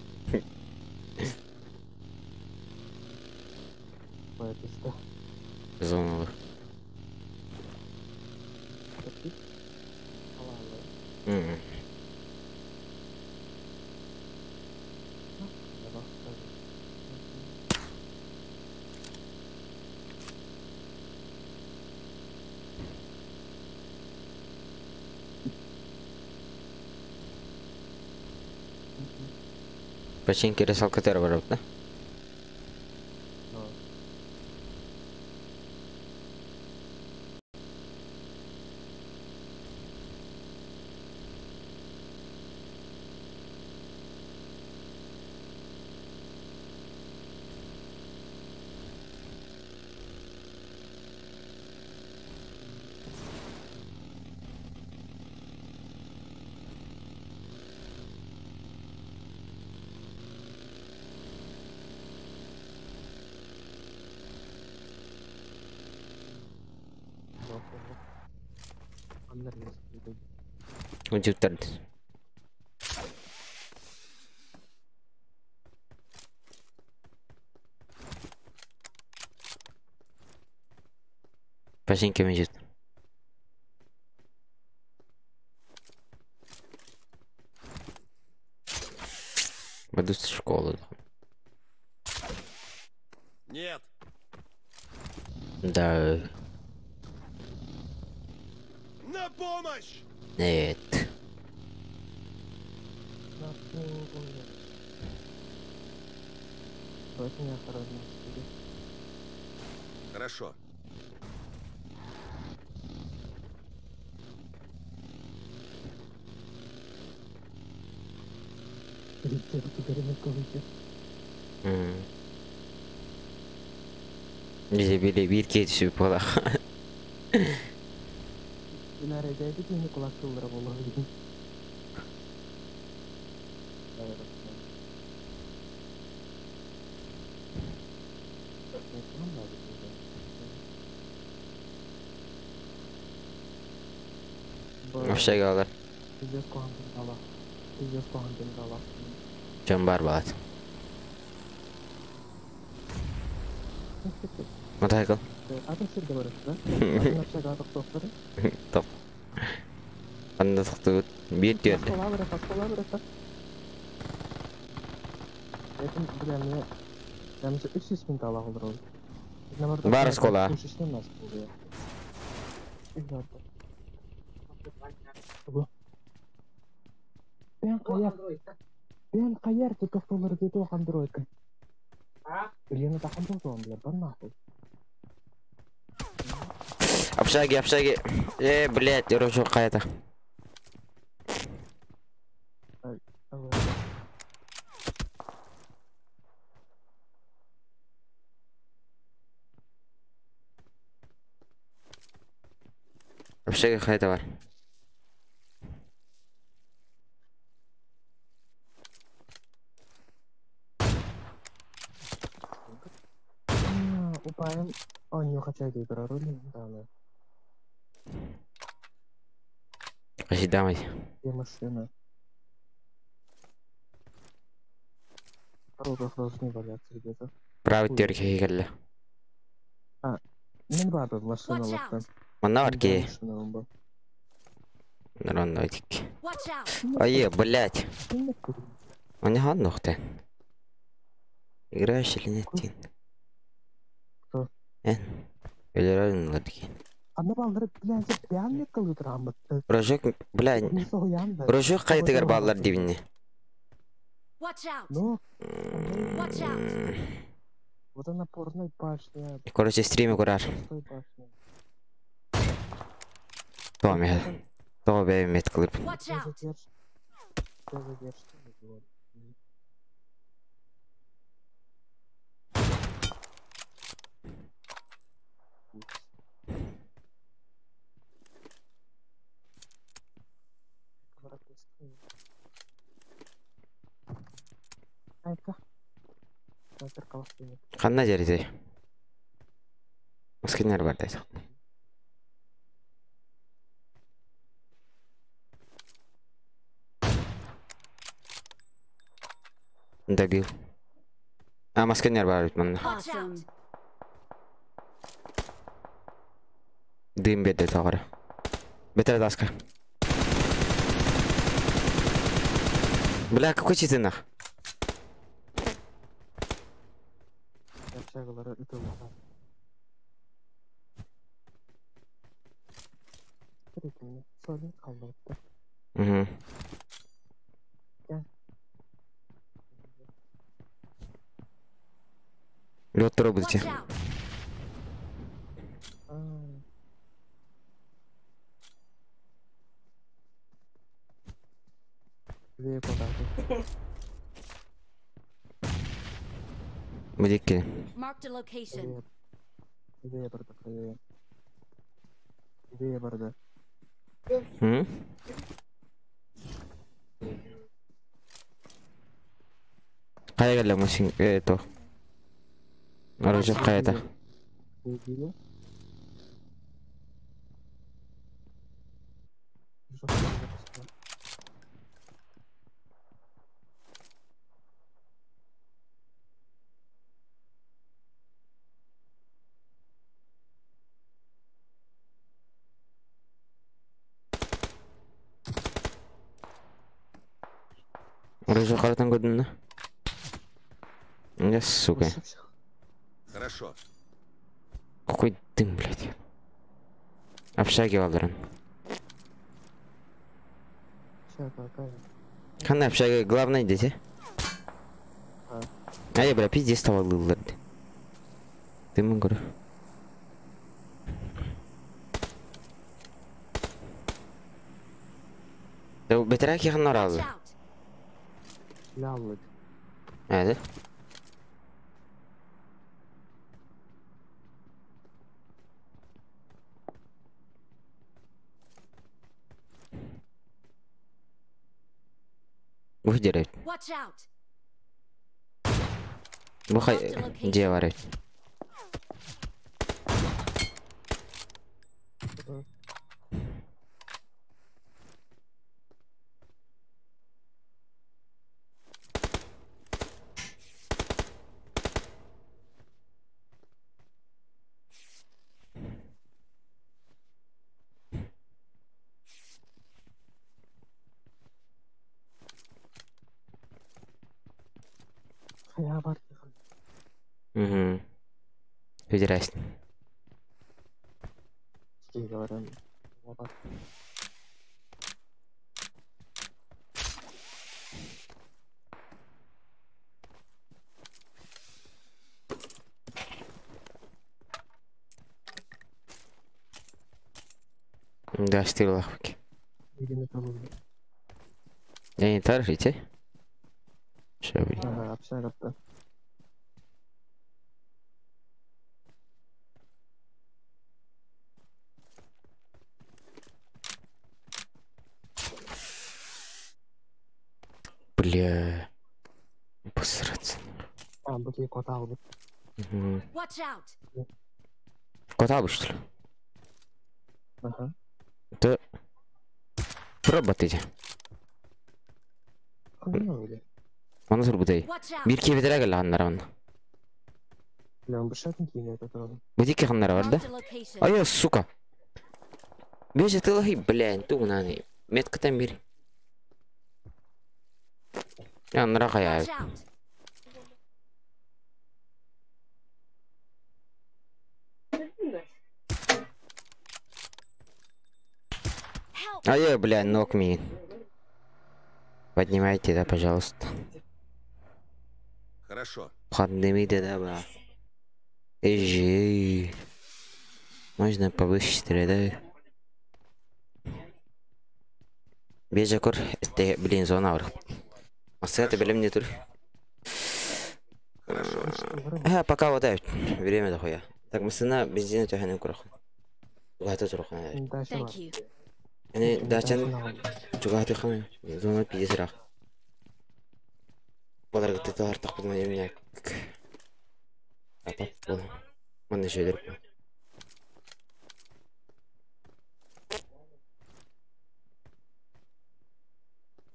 Это что? Зоновый. Печеньки рисалка террора, да? Удивительно. Печеньки мечет. Пойду в школу. Нет. Да. На помощь! Evet. Давайте меня осторожно. Хорошо. Bize böyle bir kez süp ola. Neredeydi ki yine kulak kıldıra olabilir. Evet. Aşağı alır. Pizza kuantum dala. Pizza kuantum dala. Can barbat. Motorcycle. Ada sirde barışta. Adın aşağı kaldık dostları. Top. Anda tuttu. Bir diyordu. Kola bırak. Etim bilenmeye. Yalnız 300 bin dala olur oldu. Barış kola. Kuş işlemez oluyor. Bu. Ben kayar ki doktorları dedi o android'ken. Birini takım da oldular. Ben ne yapayım? Общаги. Блядь, рожок какая-то. Общаги какая-то var. Упаем. Он не хочет играть роли. Ожидамай. Где машина? Розах должны валяться где-то. Правый терки geldi. Не надо машина Watch лапка. out! Bana var ki. Машина он был. Нормально этик. Watch out! Ой, блядь. У него ногти. Играешь или нет, Тин? Кто? Ölür ki. Anda balları bilense beyan ne kalıyordur Ahmet'te? Rojok, блядь. Neyse o yandı. Rojok kayıtıgar bağlar dibini. Watch out! Ну, Watch out! вот она порной башня. Короче, стримі kurar. Порной башня. Tamam ya. Tamam be met kılıp. Watch out! Задержь. Айка. Зеркало стоит. Қандай жерде? Маскинер бар дайсақ. Добил. Маскинер бар бит мында. Watch out! Дым берді тағыры. Бетер даска. Бля, какой читы нах? Yapşagaları ütülüyorlar. Sürekli sorun kaldı. Угу. Gel. Лед туру Watch будете. out! Две подачи. Будете. Marked a location. Две барды. Две барды. Қай келе мусин то. Рожок қайда? Убили. Рожок қаратан көрдің бе? Я сука. Хорошо. Какой дым, блядь. Общаги алдырын. какая. Қандай общага главный дете? Ай, бля, пиздец tavalлылар. Ты мы говорю. Да бетерак яғын Watch оралды. out. Ляллык. Әді? Бұх дерет. Watch out. Бұх де бар ет. Қая бар. Федерасин. Кей говорим. Бар. Да, стил лахваки. Единый талон. Я не таржите. Что вы? Ага, общагатта. Бля. Посраться. Бутей кота алып. Watch out. Кот албы, что ли? Ага. Это... Пробатыйте. Қандай өлі? Оны сұр бұдай. Watch out. Bir kebedere geldi hanlara onu. Лям бішатын кейіне көтерді. Бұдеке ханlara var da. Marked a location. Ай, сука. Бежит илахи, блядь, тугнаны. Меткатан бери. Я нара қаяйып. Watch out. Help. Ай, блядь, ног мин. Поднимайте, да, пожалуйста. Хорошо. Поднимите, да, бра. Эй, можно повыше стрелять. Бежакур, это, блин, зона враг. Оставь, блин, мне тур. Пока вот это время дохуя. Так, мы сына бензина тяханем кураху. Гайта тураху. Дальше бар. Thank you. Они дачан чугаты ханы. Зона пиздец. Балар гыты талар тақпыды ма еміне. Апат бол. Маны жөйлер бұл.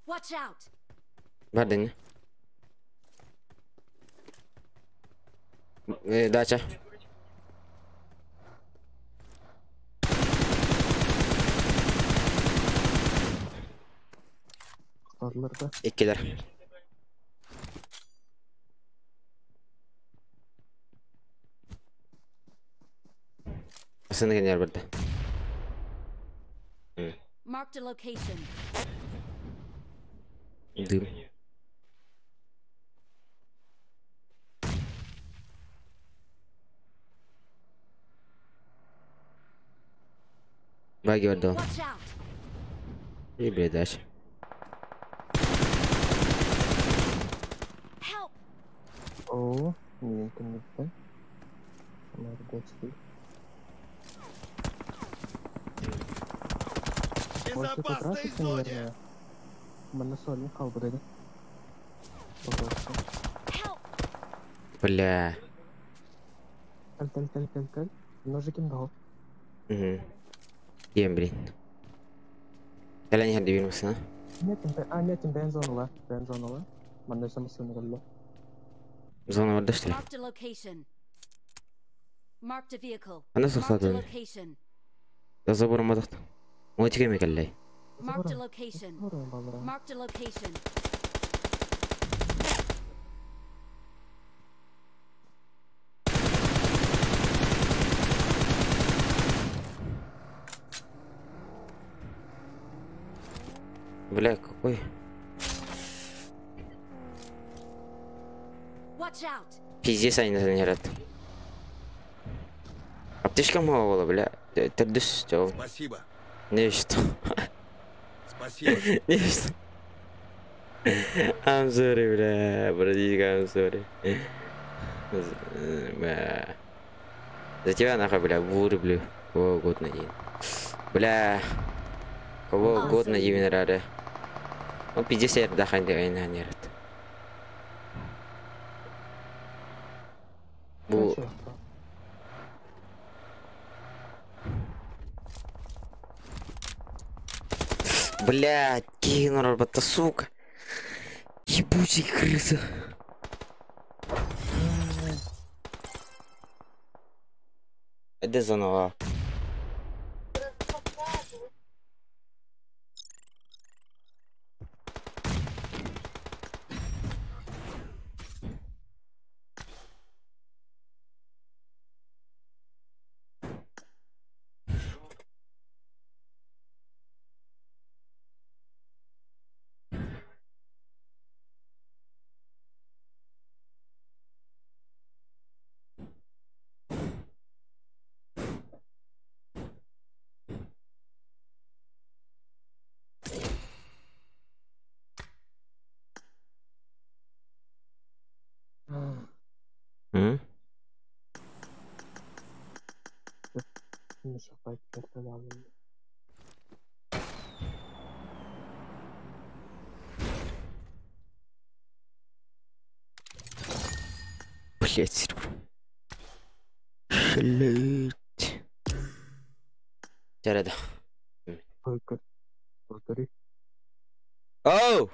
Watch out. Бар дені. Дача. Қытадылар да. Еккелер. Асыны кенер бірді. Marked a location. Дым. Баги бар дол. Watch out. И блядь, дача. Help. О, мен кімдікті. Молодецкий. В Может, тут безопасной раз зоне. наверное. Мана соль қалып деді. Пожалуйста. Help. Бля. Кәл. Ножикин дал. Ем, блин. Кәләне хәдді бермесін, Нетин бензонала. Мана самысыны кәлі. Зона барда, что ли? Marked a location. Marked a vehicle. Ана Marked a сұрсады. location. Да забормадық. Ой, тіге ме кәлі. Marked a location. Орайын балыра. Marked a location. Бля, какой? Watch out! Пиздец, они занерят. Аптечка мало была, бля. Ты что? Спасибо. Не что? Спасибо. Не что? I'm sorry, бля. Братишка, I'm sorry. Бля. За тебя нахуй, бля, вырублю. Кого угодно день. Бля. Кого угодно день рады. Ну, 50 дахань айна нерет. Бу. Бля, кинул робота, сука. Ебучий крыса. Иди заново. М? Не шапать картонами. Блять, серебро. Шлють. Жарада. Только повтори. Оу!